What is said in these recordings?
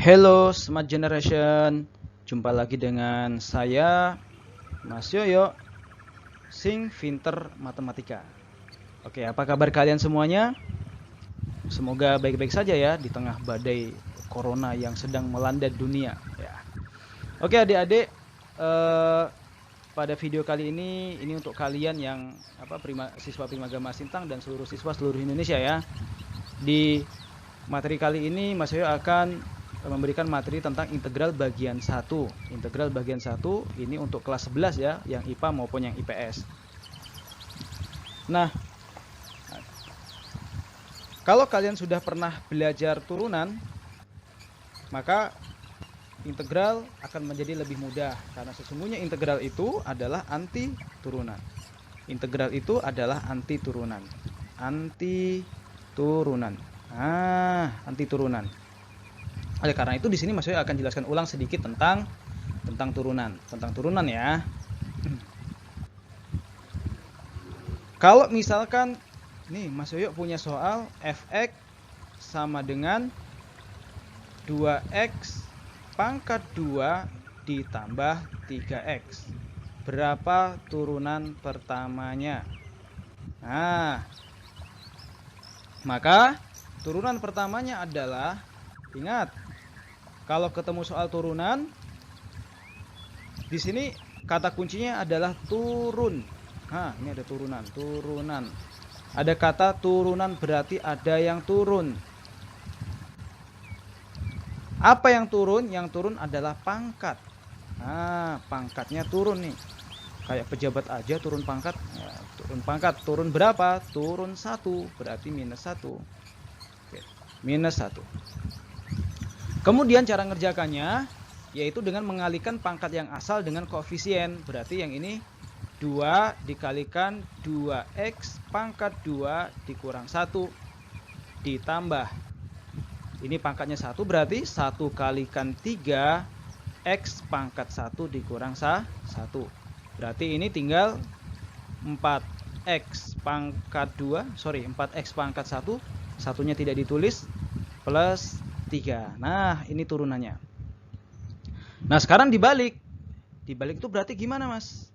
Hello Smart Generation, jumpa lagi dengan saya Mas Yoyo, Sing Vinter Matematika. Oke, apa kabar kalian semuanya? Semoga baik-baik saja ya di tengah badai corona yang sedang melanda dunia ya. Oke adik-adik, pada video kali ini untuk kalian yang siswa Primagama Sintang dan seluruh siswa seluruh Indonesia ya. Di materi kali ini Mas Yoyo akan memberikan materi tentang integral bagian 1. Integral bagian 1 ini untuk kelas 11 ya, yang IPA maupun yang IPS. Nah, kalau kalian sudah pernah belajar turunan, maka integral akan menjadi lebih mudah karena sesungguhnya integral itu adalah anti turunan. Integral itu adalah anti turunan. Anti turunan. Anti turunan. Oleh karena itu di sini Mas Yoyo akan jelaskan ulang sedikit tentang turunan ya. Kalau misalkan nih Mas Yoyo punya soal fx sama dengan 2x pangkat 2 ditambah 3x. Berapa turunan pertamanya? Nah, maka turunan pertamanya adalah, ingat, kalau ketemu soal turunan, di sini kata kuncinya adalah turun. Nah, ini ada turunan. Ada kata turunan berarti ada yang turun. Apa yang turun? Yang turun adalah pangkat. Nah, pangkatnya turun nih. Kayak pejabat aja turun pangkat. Ya, turun pangkat. Turun berapa? Turun 1. Berarti minus 1. Oke, minus 1. Kemudian cara ngerjakannya yaitu dengan mengalihkan pangkat yang asal dengan koefisien. Berarti yang ini 2 dikalikan 2x pangkat 2 dikurang 1 ditambah. Ini pangkatnya 1 berarti 1 kalikan 3 x pangkat 1 dikurang 1. Berarti ini tinggal 4x pangkat 1, satunya tidak ditulis, plus 3. Nah, ini turunannya. Nah, sekarang dibalik. Dibalik itu berarti gimana, Mas?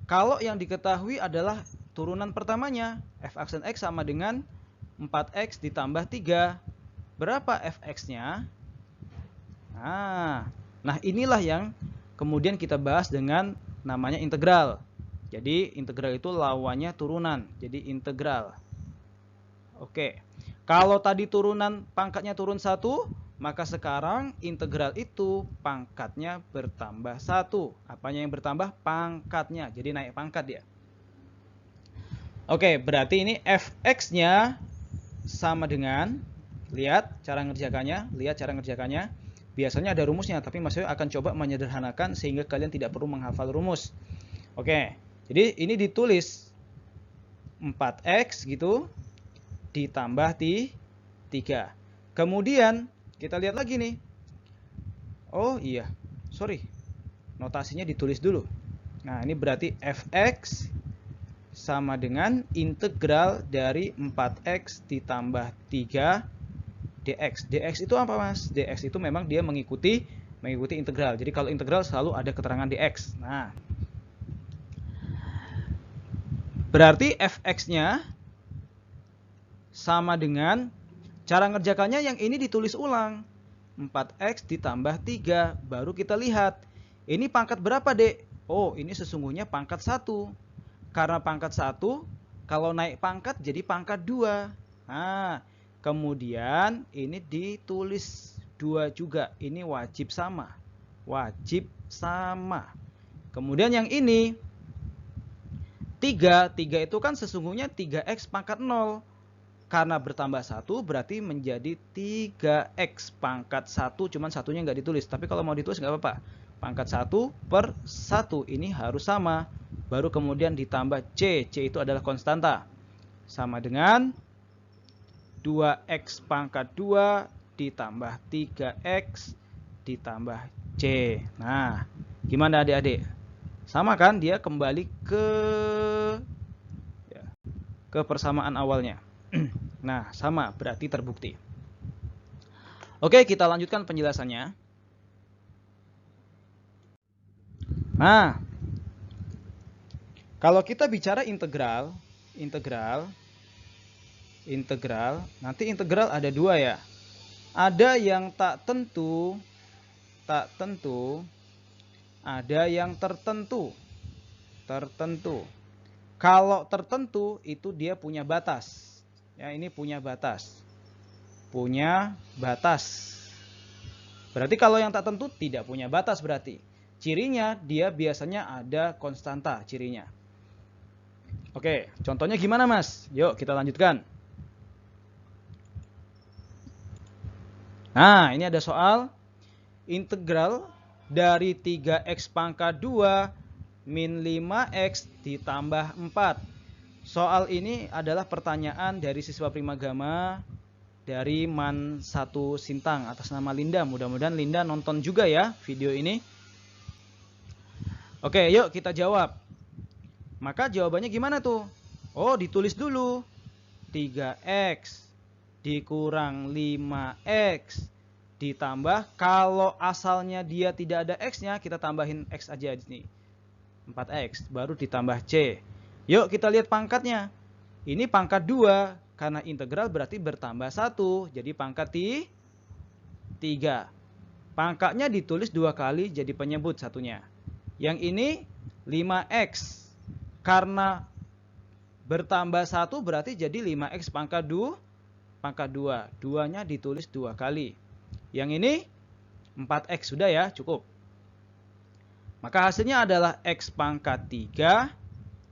Kalau yang diketahui adalah turunan pertamanya, f(x) dan x sama dengan 4x ditambah 3. Berapa fx-nya? Nah, inilah yang kemudian kita bahas dengan namanya integral. Jadi, integral itu lawannya turunan. Jadi, integral. Oke. Kalau tadi turunan pangkatnya turun 1, maka sekarang integral itu pangkatnya bertambah 1. Apanya yang bertambah? Pangkatnya. Jadi naik pangkat dia. Oke, berarti ini fx-nya sama dengan, lihat cara ngerjakannya. Biasanya ada rumusnya, tapi Mas Yoyo akan coba menyederhanakan sehingga kalian tidak perlu menghafal rumus. Oke, jadi ini ditulis 4x gitu ditambah 3. Kemudian kita lihat lagi nih. Oh iya, sorry, notasinya ditulis dulu. Nah, ini berarti fx sama dengan integral dari 4x ditambah 3 dx. Dx itu apa, Mas? Dx itu memang dia mengikuti integral. Jadi kalau integral selalu ada keterangan dx. Nah, berarti fx-nya sama dengan, cara ngerjakannya yang ini ditulis ulang. 4x ditambah 3. Baru kita lihat. Ini pangkat berapa, Dek? Oh, ini sesungguhnya pangkat 1. Karena pangkat 1, kalau naik pangkat jadi pangkat 2. Nah, kemudian ini ditulis 2 juga. Ini wajib sama. Kemudian yang ini 3 itu kan sesungguhnya 3x pangkat 0. Karena bertambah 1 berarti menjadi 3x pangkat 1, cuman satunya nggak ditulis. Tapi kalau mau ditulis nggak apa-apa. Pangkat 1 per 1 ini harus sama. Baru kemudian ditambah c. C itu adalah konstanta. Sama dengan 2x pangkat 2 ditambah 3x ditambah c. Nah, gimana adik-adik? Sama kan? Dia kembali ke persamaan awalnya. Nah, sama, berarti terbukti. Oke, kita lanjutkan penjelasannya. Nah, kalau kita bicara integral, nanti integral ada dua ya. Ada yang tak tentu, ada yang tertentu. Kalau tertentu itu dia punya batas. Ya, ini punya batas. Berarti kalau yang tak tentu tidak punya batas berarti. Cirinya dia biasanya ada konstanta cirinya. Oke, contohnya gimana Mas? Yuk kita lanjutkan. Nah, ini ada soal integral dari 3x pangkat 2 min 5x ditambah 4. Soal ini adalah pertanyaan dari siswa Primagama dari MAN 1 Sintang atas nama Linda. Mudah-mudahan Linda nonton juga ya video ini. Oke, yuk kita jawab. Maka jawabannya gimana tuh? Oh, ditulis dulu. 3x dikurang 5x ditambah, kalau asalnya dia tidak ada x-nya, kita tambahin x aja di sini. 4x, baru ditambah c. Yuk kita lihat pangkatnya. Ini pangkat 2, karena integral berarti bertambah 1, jadi pangkat 3. Pangkatnya ditulis 2 kali, jadi penyebut satunya. Yang ini 5x. Karena bertambah 1 berarti jadi 5x pangkat 2. 2-nya ditulis 2 kali. Yang ini 4x, sudah ya, cukup. Maka hasilnya adalah x pangkat 3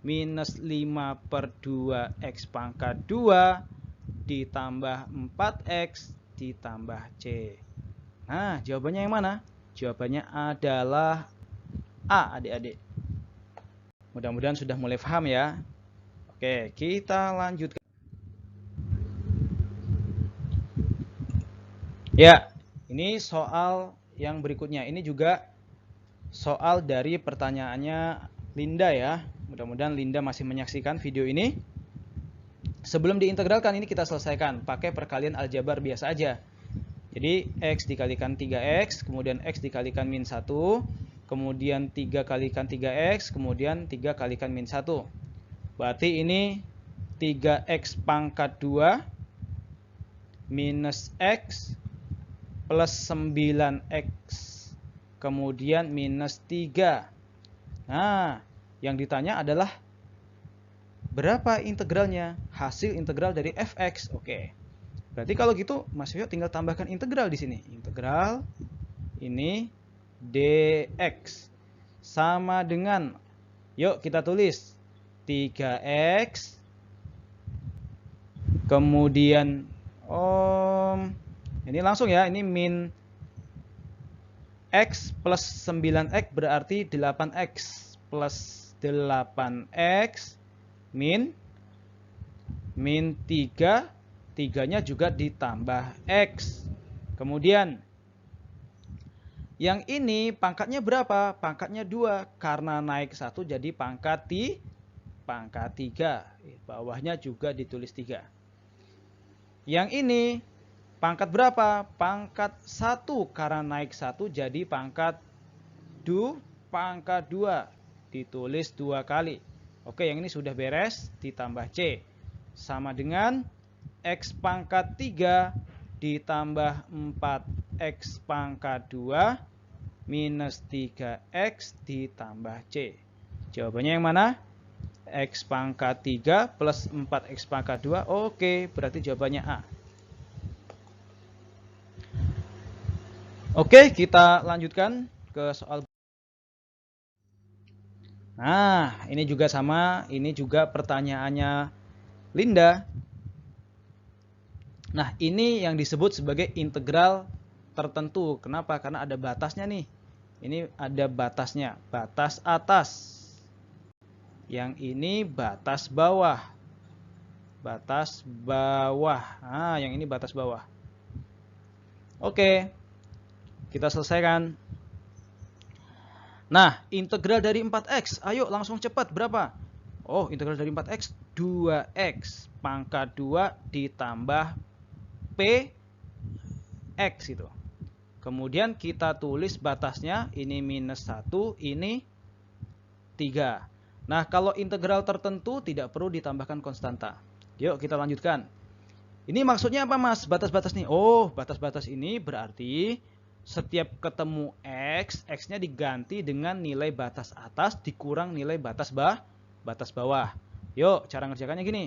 minus 5 per 2x pangkat 2 ditambah 4x ditambah c. Nah, jawabannya yang mana? Jawabannya adalah A, adik-adik. Mudah-mudahan sudah mulai paham ya. Oke, kita lanjutkan. Ya, ini soal yang berikutnya. Ini juga soal dari pertanyaannya Linda ya. Mudah-mudahan Linda masih menyaksikan video ini. Sebelum diintegralkan ini kita selesaikan pakai perkalian aljabar biasa aja. Jadi x dikalikan 3x, kemudian x dikalikan min 1, kemudian 3 kalikan 3x, kemudian 3 kalikan min 1. Berarti ini 3x pangkat 2 minus x plus 9x, kemudian minus 3. Nah, yang ditanya adalah berapa integralnya? Hasil integral dari fx. Oke. Berarti kalau gitu Mas Yoyo tinggal tambahkan integral di sini. Integral ini dx sama dengan, yuk kita tulis 3x, kemudian ini langsung ya, ini min x plus 9x berarti 8x plus 8x min 3, 3-nya juga ditambah x. Kemudian yang ini pangkatnya berapa? Pangkatnya 2, karena naik 1 jadi pangkat 3. Bawahnya juga ditulis 3. Yang ini pangkat berapa? Pangkat 1, karena naik 1 jadi pangkat 2, ditulis 2 kali. Oke, yang ini sudah beres, ditambah c. Sama dengan x pangkat 3 ditambah 4x pangkat 2 minus 3x ditambah c. Jawabannya yang mana? X pangkat 3 plus 4x pangkat 2. Oke, berarti jawabannya A. Oke, kita lanjutkan ke soal. Nah, ini juga sama. Ini juga pertanyaannya Linda. Nah, ini yang disebut sebagai integral tertentu. Kenapa? Karena ada batasnya nih. Ini ada batasnya. Batas atas. Yang ini batas bawah. Batas bawah. Nah, yang ini batas bawah. Oke. Kita selesaikan. Nah, integral dari 4x. Ayo langsung cepat. Berapa? Oh, integral dari 4x. 2x pangkat 2 ditambah P X itu. Kemudian kita tulis batasnya, ini minus 1, ini 3. Nah, kalau integral tertentu tidak perlu ditambahkan konstanta. Yuk kita lanjutkan. Ini maksudnya apa Mas? Batas-batas nih. Oh, batas-batas ini berarti setiap ketemu X, X-nya diganti dengan nilai batas atas dikurang nilai batas bawah. Yuk, cara ngerjakannya gini.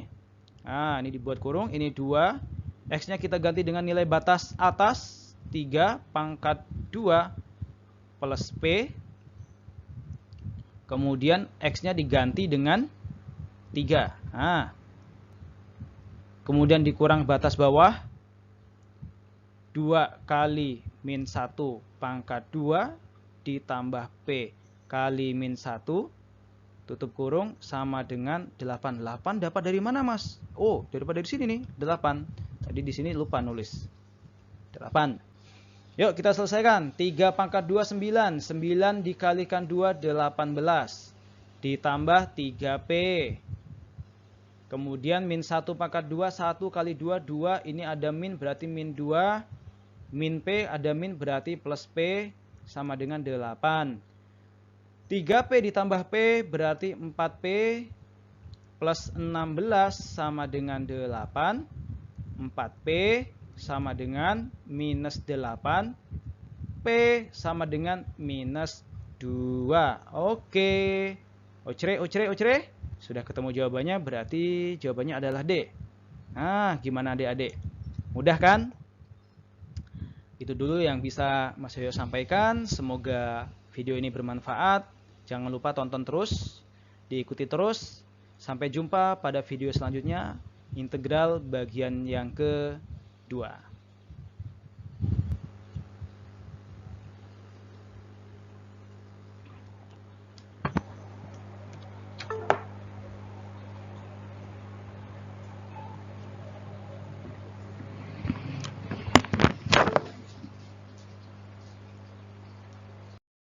Nah, ini dibuat kurung, ini 2. X-nya kita ganti dengan nilai batas atas, 3 pangkat 2 plus P. Kemudian X-nya diganti dengan 3. Nah, kemudian dikurang batas bawah, 2 kali min 1 pangkat 2 ditambah P kali min 1, tutup kurung, sama dengan 8. 8 dapat dari mana Mas? Oh, daripada di sini nih, 8. Tadi di sini lupa nulis. 8. Yuk kita selesaikan. 3 pangkat 2, 9. 9 dikalikan 2, 18. Ditambah 3P. Kemudian min 1 pangkat 2, 1 kali 2, 2. Ini ada min berarti min 2. Min P ada min berarti plus P sama dengan 8. 3P ditambah P berarti 4P plus 16 sama dengan 8. 4P sama dengan minus 8. P sama dengan minus 2. Oke. Ocre. Sudah ketemu jawabannya, berarti jawabannya adalah D. Nah, gimana adik-adik? Mudah kan? Itu dulu yang bisa Mas Yoyo sampaikan. Semoga video ini bermanfaat. Jangan lupa tonton terus, diikuti terus. Sampai jumpa pada video selanjutnya, integral bagian yang kedua.